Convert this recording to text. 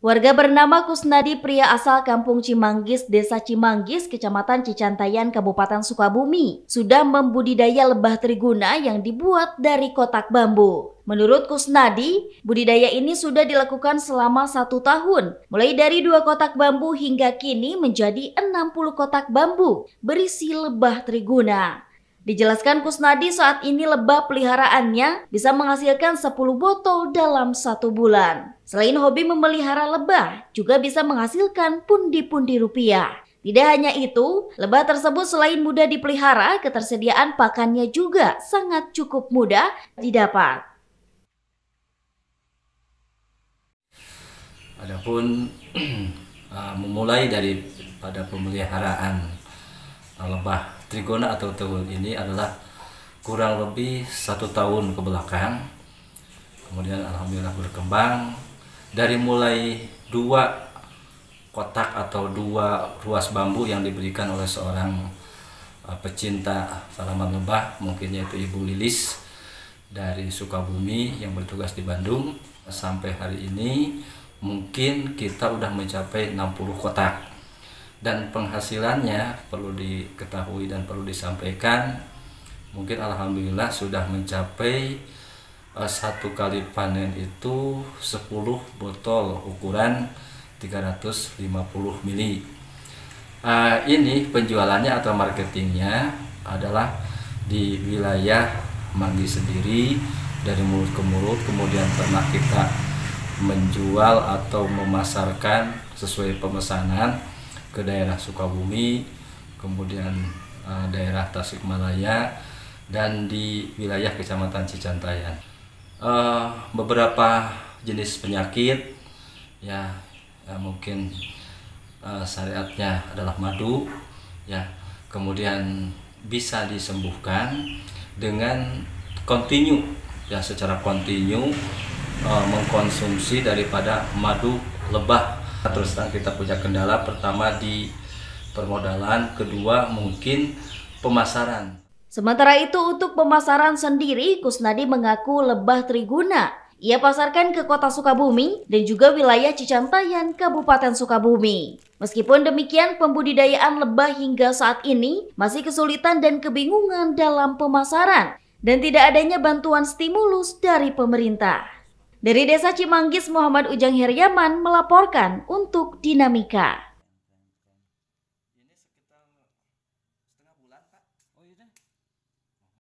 Warga bernama Kusnadi, pria asal Kampung Cimanggis, Desa Cimanggis, Kecamatan Cicantayan, Kabupaten Sukabumi, sudah membudidaya lebah triguna yang dibuat dari kotak bambu. Menurut Kusnadi, budidaya ini sudah dilakukan selama 1 tahun, mulai dari 2 kotak bambu hingga kini menjadi 60 kotak bambu berisi lebah triguna. Dijelaskan Kusnadi, saat ini lebah peliharaannya bisa menghasilkan 10 botol dalam 1 bulan. Selain hobi memelihara lebah, juga bisa menghasilkan pundi-pundi rupiah. Tidak hanya itu, lebah tersebut selain mudah dipelihara, ketersediaan pakannya juga sangat cukup mudah didapat. Adapun memulai daripada pemeliharaan lebah trigona atau tegul ini adalah kurang lebih 1 tahun ke belakang. Kemudian alhamdulillah berkembang dari mulai 2 kotak atau 2 ruas bambu yang diberikan oleh seorang pecinta tanaman lebah, mungkin yaitu Ibu Lilis dari Sukabumi yang bertugas di Bandung. Sampai hari ini mungkin kita udah mencapai 60 kotak. Dan penghasilannya perlu diketahui dan perlu disampaikan, mungkin alhamdulillah sudah mencapai 1 kali panen itu 10 botol ukuran 350 ml. Ini penjualannya atau marketingnya adalah di wilayah Manggis sendiri, dari mulut ke mulut, kemudian ternak kita menjual atau memasarkan sesuai pemesanan ke daerah Sukabumi, kemudian daerah Tasikmalaya, dan di wilayah Kecamatan Cicantayan. Beberapa jenis penyakit ya mungkin syariatnya adalah madu ya, kemudian bisa disembuhkan dengan kontinu ya, secara kontinu mengkonsumsi daripada madu lebah. Terus kita punya kendala, pertama di permodalan, kedua mungkin pemasaran. Sementara itu untuk pemasaran sendiri, Kusnadi mengaku lebah triguna ia pasarkan ke kota Sukabumi dan juga wilayah Cicantayan, Kabupaten Sukabumi. Meskipun demikian, pembudidayaan lebah hingga saat ini masih kesulitan dan kebingungan dalam pemasaran dan tidak adanya bantuan stimulus dari pemerintah. Dari Desa Cimanggis, Muhammad Ujang Heriaman melaporkan untuk Dinamika.